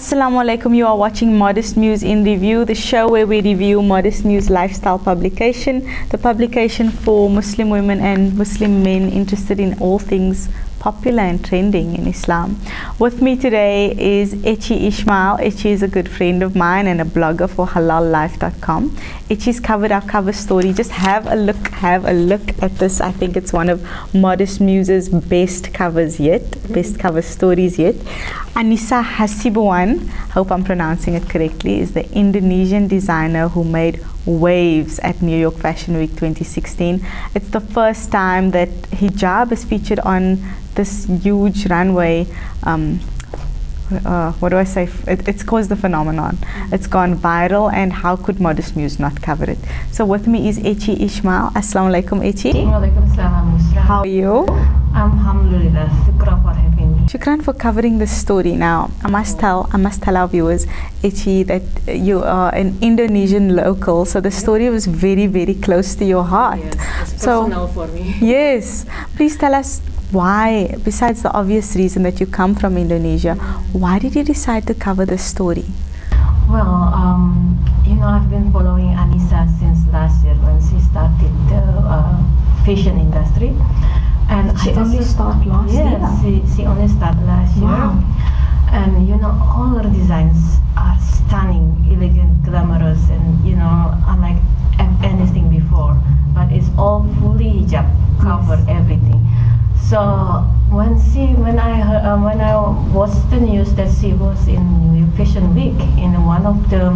Assalamu alaikum, you are watching Modest Muse in Review, the show where we review Modest Muse lifestyle publication, the publication for Muslim women and Muslim men interested in all things popular and trending in Islam. With me today is Echi Ismail. Echi is a good friend of mine and a blogger for halallife.com. Echi's covered our cover story. Just have a look at this. I think it's one of Modest Muse's best covers yet, best cover stories yet. Anissa Hasibuan, hope I'm pronouncing it correctly, is the Indonesian designer who made waves at New York Fashion Week 2016. It's the first time that hijab is featured on this huge runway. What do I say? It's caused the phenomenon. It's gone viral, and how could Modest Muse not cover it? So with me is Echi Ismail. Assalamu alaikum, Echi. Walaikum salam, Mushra. How are you? Alhamdulillah. Shukran for having me. Shukran for covering this story. Now, I must tell our viewers, Echi, that you are an Indonesian local, so the story was very, very close to your heart. Yes, it's personal for me. Yes. Please tell us why, besides the obvious reason that you come from Indonesia, why did you decide to cover this story? Well, you know, I've been following Anissa since last year when she started the fashion industry. And she only started last year? Yes, she only started last year. And you know, all her designs are stunning, elegant, glamorous, and you know, unlike anything before. But it's all fully hijab, cover everything. So when I watched the news that she was in New York Fashion Week, in one of the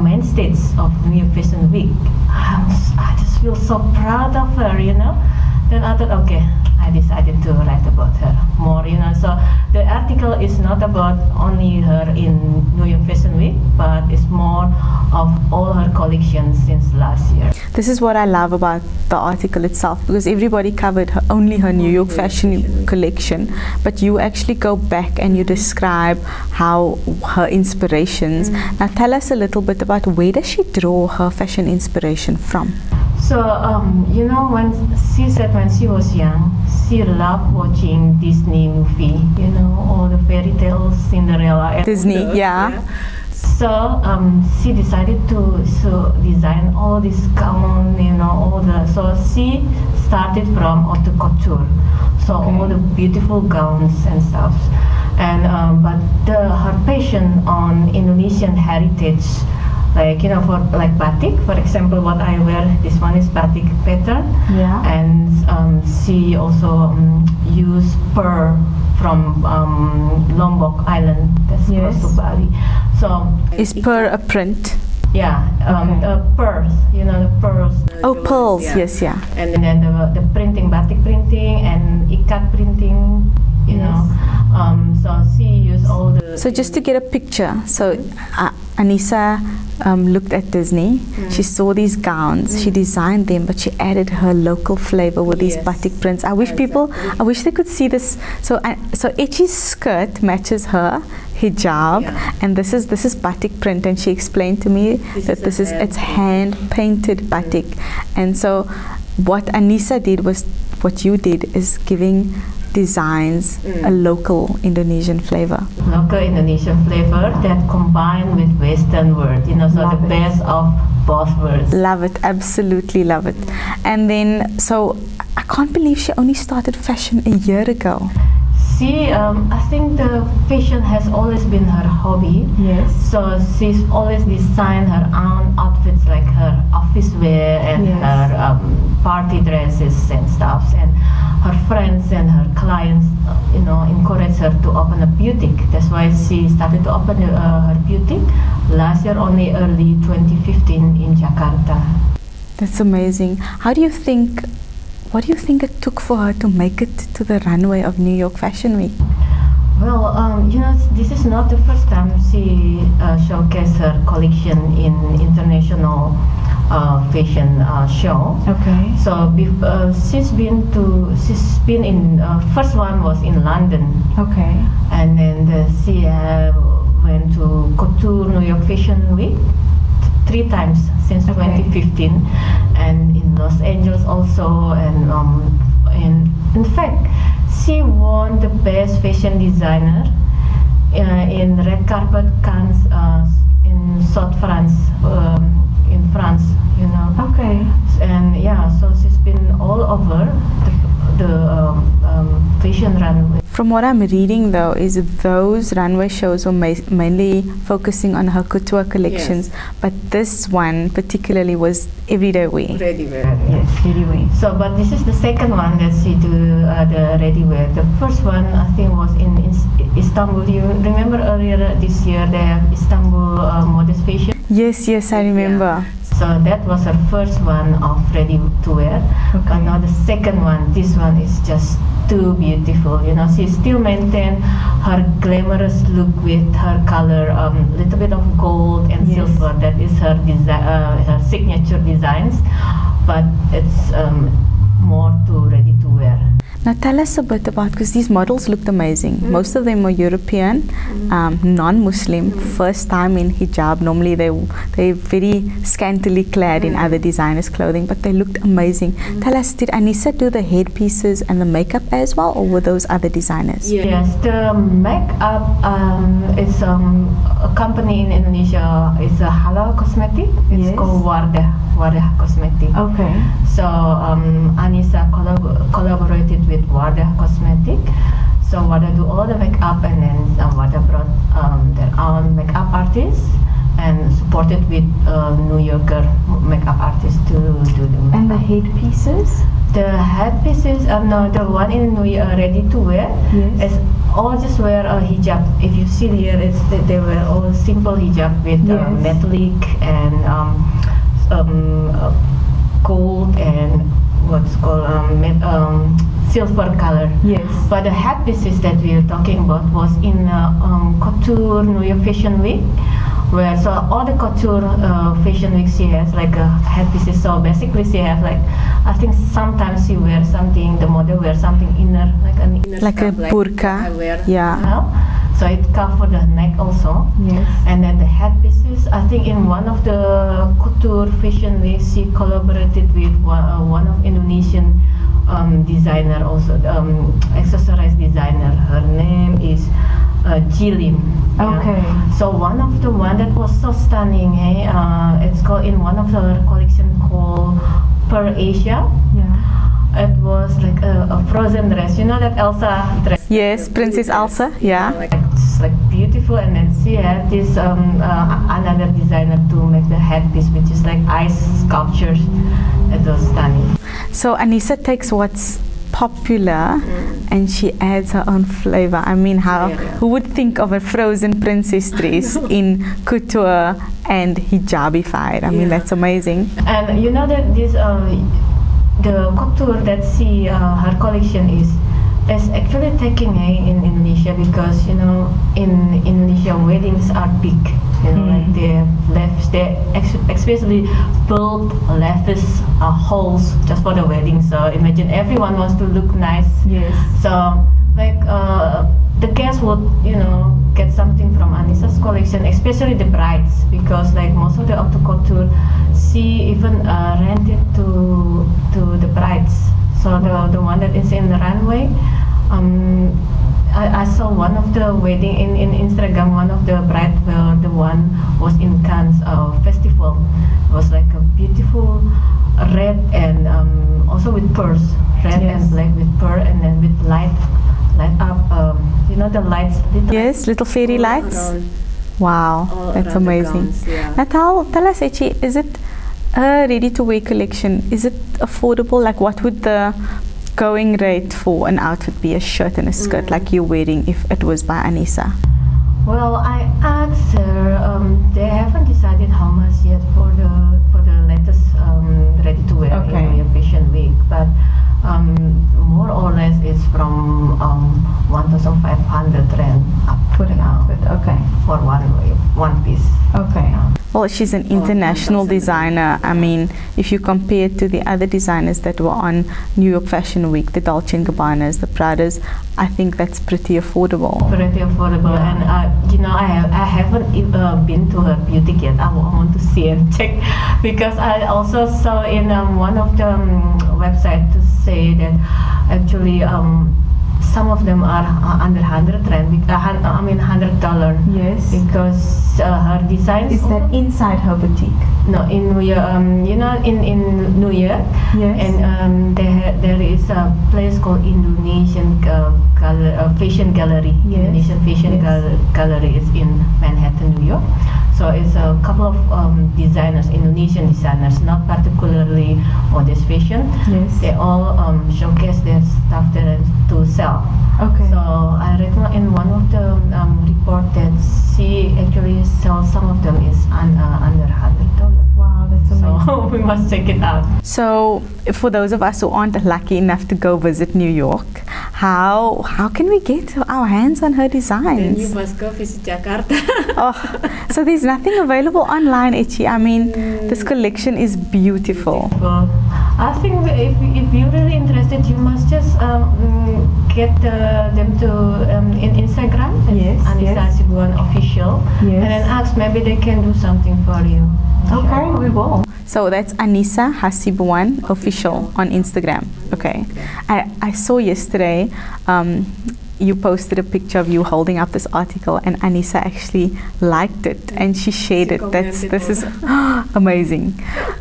main states of New York Fashion Week, I just feel so proud of her, you know. Then I thought, okay, I decided to write about her more, you know. So the article is not about only her in New York Fashion Week, but it's more of all her collections since last year. This is what I love about the article itself, because everybody covered only her New York fashion collection, but you actually go back and you describe how her inspirations. Now tell us a little bit about where does she draw her fashion inspiration from? So, you know, when she said when she was young, she loved watching Disney movie, you know, all the fairy tales, Cinderella. Disney, yeah. So, she decided to design all this gown, you know, so she started from haute couture. So all the beautiful gowns and stuff. And, but her passion on Indonesian heritage, like, you know, for like batik, for example, what I wear, this one is batik pattern. Yeah. And she also used pearl from Lombok Island, that's close to Bali. So is pearl a print? Yeah, pearls, you know, the pearls. Oh, pearls, yes, yeah. And then the printing, batik printing and ikat printing, you know. So she used all the... So just to get a picture, so Anissa looked at Disney, she saw these gowns, she designed them, but she added her local flavor with these batik prints. I wish I wish they could see this. So Echi's skirt matches her hijab, and this is batik print, and she explained to me that it's hand painted batik. And so what Anissa did was what you did, is giving designs a local Indonesian flavor. Local Indonesian flavor that combined with Western words, you know, so the best of both worlds. Love it, absolutely love it. And then, so I can't believe she only started fashion a year ago. She, I think the fashion has always been her hobby. Yes. So she's always designed her own outfits, like her office wear and her party dresses and stuff. And her friends and her clients, you know, encouraged her to open a boutique. That's why she started to open her boutique last year, only early 2015 in Jakarta. That's amazing. What do you think it took for her to make it to the runway of New York Fashion Week? Well, you know, this is not the first time she showcased her collection in international fashion show. Okay. So she's been in first one was in London. Okay. And then she went to Couture New York Fashion Week 3 times since 2015, and in Los Angeles also, and in fact she won the best fashion designer in red carpet Cannes in South France, in France, you know. Okay. And yeah, so she's been all over the fashion runway. From what I'm reading though, is those runway shows were mainly focusing on her couture collections, Yes. but this one particularly was everyday wear. Ready wear, yes, ready wear. So, but this is the second one that she do the ready wear. The first one I think was in Istanbul. You remember earlier this year they have Istanbul Modest Fashion? Yes, yes, I remember. Yeah. So that was her first one of ready to wear. Okay. But now the second one, this one is just too beautiful. You know, she still maintained her glamorous look with her color, little bit of gold and Yes. silver. That is her her signature designs, but it's more to ready to wear. Now tell us a bit about, because these models looked amazing. Most of them are European, non-Muslim, first time in hijab. Normally they're very scantily clad in other designers' clothing, but they looked amazing. Tell us, did Anissa do the headpieces and the makeup as well, or were those other designers? Yes, the makeup is a company in Indonesia. It's a halal cosmetic. It's Yes. called Wardah Cosmetic. Okay. So Anissa collaborated with Wardah Cosmetic. So Wardah do all the makeup, and then Wardah brought their own makeup artists and supported with New Yorker makeup artists to do the makeup. And the headpieces? The headpieces, no, the one in New York ready to wear, Yes. is all just wear a hijab. If you see here, they wear all simple hijab with Yes. metallic and gold and what's called silver color. Yes. But the headpieces that we are talking about was in couture New York Fashion Week, where so all the couture fashion week she has like headpieces. So basically she has like, I think sometimes she wears something, the model wears something inner, like an inner Like a scarf, burqa. I wear Yeah. now. So it covers the neck also. Yes. And then the headpieces, I think in one of the couture fashion weeks she collaborated with one of Indonesian designer also, accessories designer. Her name is Jilim. Okay. So one of the one that was so stunning, hey, it's called in one of her collection called Per Asia. Yeah. It was like a frozen dress. You know that Elsa dress? Yes, Princess Elsa. Yeah. Like just like beautiful, and then she had this another designer to make the headpiece, which is like ice sculptures. It was stunning. So Anissa takes what's popular and she adds her own flavor. I mean, who would think of a frozen princess dress in couture and hijabified? I mean, that's amazing. And you know that this the couture that she her collection is actually taking in Indonesia, because you know in Indonesia weddings are big. You know, like they especially build lavish halls just for the wedding. So imagine everyone wants to look nice. Yes. So like the guests would, you know, get something from Anissa's collection, especially the brides, because like most of the haute couture, she even rented to the brides. So the one that is in the runway, I saw one of the wedding in Instagram. One of the bride, the one was in Cannes festival. It was like a beautiful red and also with pearls, red and black with pearl, and then with light up. You know the lights. Yes, little fairy lights. Wow, that's amazing. Now tell us, Echi, is it a ready-to-wear collection? Is it affordable? Like, what would the going rate for an outfit be? A shirt and a skirt like you're wearing if it was by Anissa? Well, I asked her. They haven't decided how much yet for the latest ready-to-wear in New Fashion Week, but more or less it's from 1,500 rand up For an outfit, okay. For one piece. Okay. Well, she's an international designer. I mean, if you compare it to the other designers that were on New York Fashion Week, the Dolce & Gabbanas, the Pradas, I think that's pretty affordable. Pretty affordable, and you know, I haven't been to her boutique yet. I want to see and check, because I also saw in one of the websites to say that actually some of them are under 100 rand, $100. Yes. Because her designs. Is that inside her boutique? No, in New York, in New York. Yes. And there is a place called Indonesian Fashion Gallery. Yes. Indonesian Fashion Gallery is in Manhattan, New York. So it's a couple of designers, Indonesian designers, not particularly modest fashion. Yes. They all showcase their stuff there to sell. Okay. So I read in one of the report that she actually sells some of them is under $100. Wow, that's amazing. So we must check it out. So for those of us who aren't lucky enough to go visit New York, how can we get our hands on her designs? Then you must go visit Jakarta. Oh, so there's nothing available online, Echi. I mean, this collection is beautiful. I think if you're really interested, you must just get them to in Instagram. Yes, Anissa Sibuan Official. Yes. And then ask, maybe they can do something for you. Okay, we will. So that's Anissa Hasibuan Official on Instagram. Okay. I saw yesterday you posted a picture of you holding up this article, and Anissa actually liked it and she shared it. This is amazing.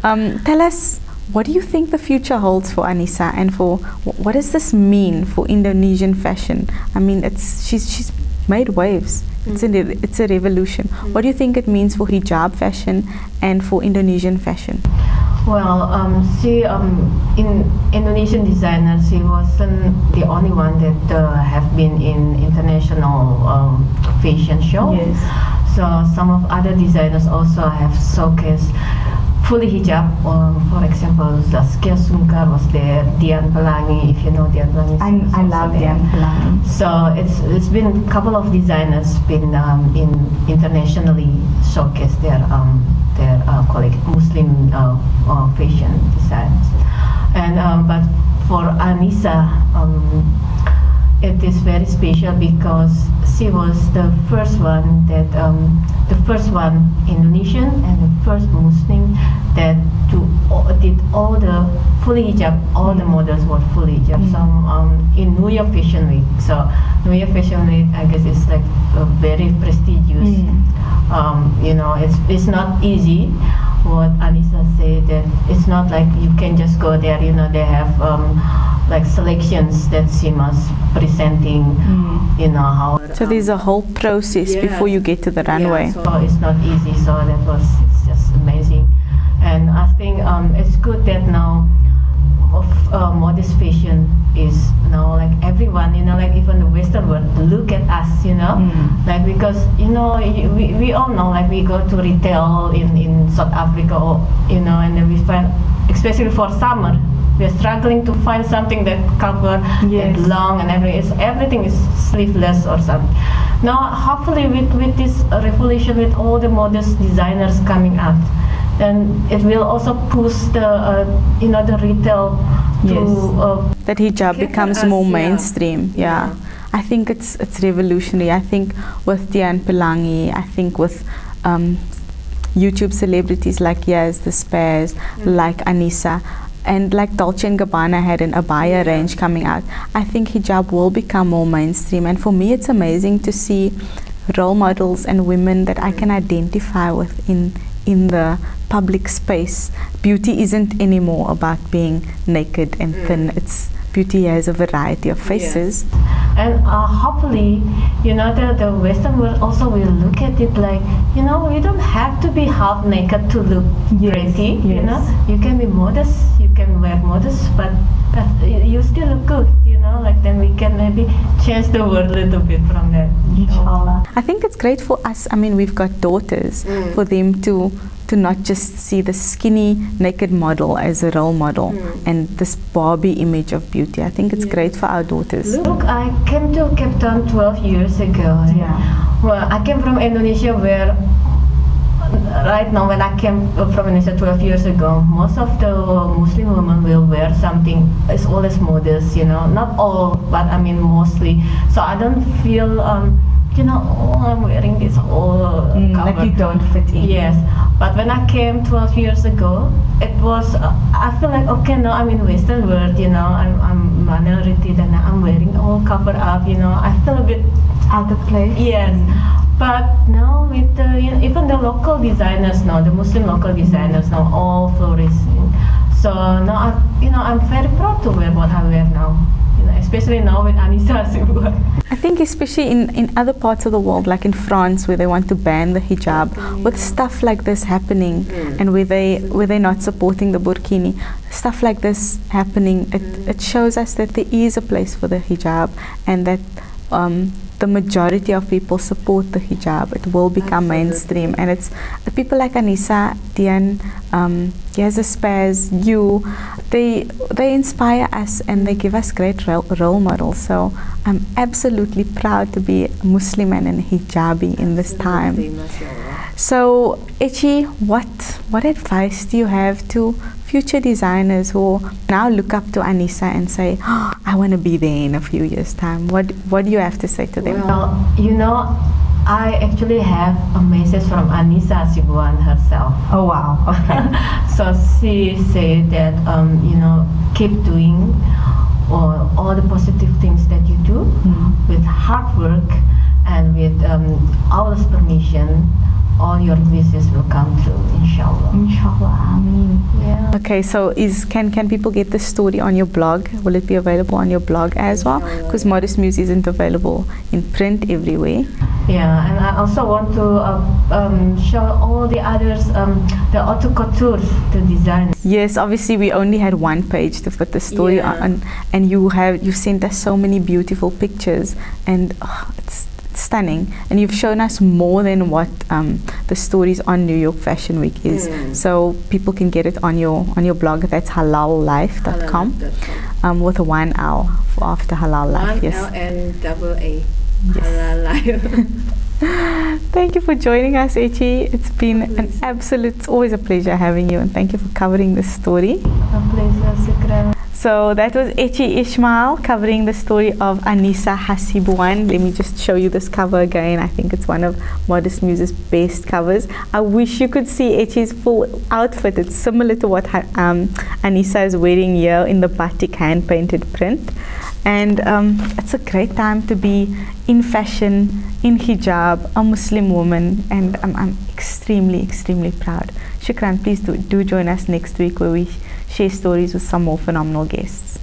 Tell us, what do you think the future holds for Anissa, and for what does this mean for Indonesian fashion? I mean, she's made waves. It's a revolution. What do you think it means for hijab fashion and for Indonesian fashion? Well, she in Indonesian designers, she wasn't the only one that have been in international fashion show. Yes. So some of other designers also have showcased fully hijab. For example, Zaskia Sungkar was there, Deen Pelangi, if you know Deen Pelangi. I love Deen Pelangi. So it's been a couple of designers been internationally showcased their Muslim fashion designs. And but for Anissa, it is very special because she was the first one that Indonesian and the first Muslim that did all the fully hijab. All the models were fully hijab. So in New York Fashion Week. So New York Fashion Week, I guess, is like a very prestigious. It's not easy. What Anissa said, that it's not like you can just go there. They have like selections that she must presenting. How. So there's a whole process before you get to the runway. Yeah, so it's not easy. So it's just amazing, and I think it's good that now modest fashion is now like everyone, like even the Western world look at us, like because we all know, like we go to retail in South Africa, and then we find, especially for summer, we are struggling to find something that cover that long and everything is sleeveless or something. Now hopefully with this revolution, with all the modest designers coming out, then it will also push the the retail to that hijab becomes more mainstream. Yeah. I think it's revolutionary. I think with Deen Pelangi, I think with YouTube celebrities like Yaz, the Spares, like Anissa, and like Dolce & Gabbana had an abaya range coming out. I think hijab will become more mainstream, and for me it's amazing to see role models and women that I can identify with in the public space. Beauty isn't anymore about being naked and thin. It's beauty has a variety of faces. Yes. And hopefully, the Western world also will look at it like, we don't have to be half naked to look pretty. You can be modest, you can wear modest, but you still look good. Like then we can maybe change the world a little bit from that. Inshallah. I think it's great for us. I mean, we've got daughters, for them to not just see the skinny naked model as a role model and this Barbie image of beauty. I think it's great for our daughters. Look, I came to Cape Town 12 years ago. Well, I came from Indonesia, where right now when I came from Indonesia 12 years ago, most of the Muslim women will wear something as always modest, not all, but I mean mostly. So I don't feel I'm wearing this whole cover. Like you don't fit in. Yes, But when I came 12 years ago, it was, I feel like, okay, now I'm in Western world, you know, I'm minority, then I'm wearing all covered up, you know, I feel a bit Out of place? Yes. But now with the, you know, even the local designers now, the Muslim local designers now, all flourishing. So now I'm very proud to wear what I wear now. You know, especially now with Anissa Hasibuan. I think especially in other parts of the world, like in France, where they want to ban the hijab, with stuff like this happening, and where they're not supporting the burkini, stuff like this happening, it shows us that there is a place for the hijab, and that the majority of people support the hijab. It will become mainstream, and it's people like Anissa, Deen, Yaza Spaz, you, they inspire us and they give us great role models. So I'm absolutely proud to be a Muslim and a hijabi in this time. So Echi, what advice do you have to future designers who now look up to Anissa and say, oh, I want to be there in a few years' time? What do you have to say to them? Well, you know, I actually have a message from Anissa Hasibuan herself. Oh wow, okay. So she said that, you know, keep doing all the positive things that you do with hard work and with Allah's permission. All your wishes will come true, inshallah. Inshallah, Ameen. Yeah. Okay, so can people get the story on your blog? Will it be available on your blog as well? Because Modest Muse isn't available in print everywhere. Yeah, and I also want to show all the others, the haute couture, the design. Yes, obviously we only had one page to put the story on, and you sent us so many beautiful pictures, and it's stunning, and you've shown us more than what the stories on New York Fashion Week is. So people can get it on your blog. That's halallife.com with a 1 L for after halal life. 1 L and double A. Yes. Halal life. Thank you for joining us, Echi. It's been it's always a pleasure having you, and thank you for covering this story. A pleasure, Shukran. So that was Echi Ismail covering the story of Anissa Hasibuan. Let me just show you this cover again. I think it's one of Modest Muse's best covers. I wish you could see Echi's full outfit. It's similar to what Anissa is wearing here in the batik hand-painted print. And it's a great time to be in fashion, in hijab, a Muslim woman, and I'm extremely, extremely proud. Shukran, please do join us next week where we share stories with some more phenomenal guests.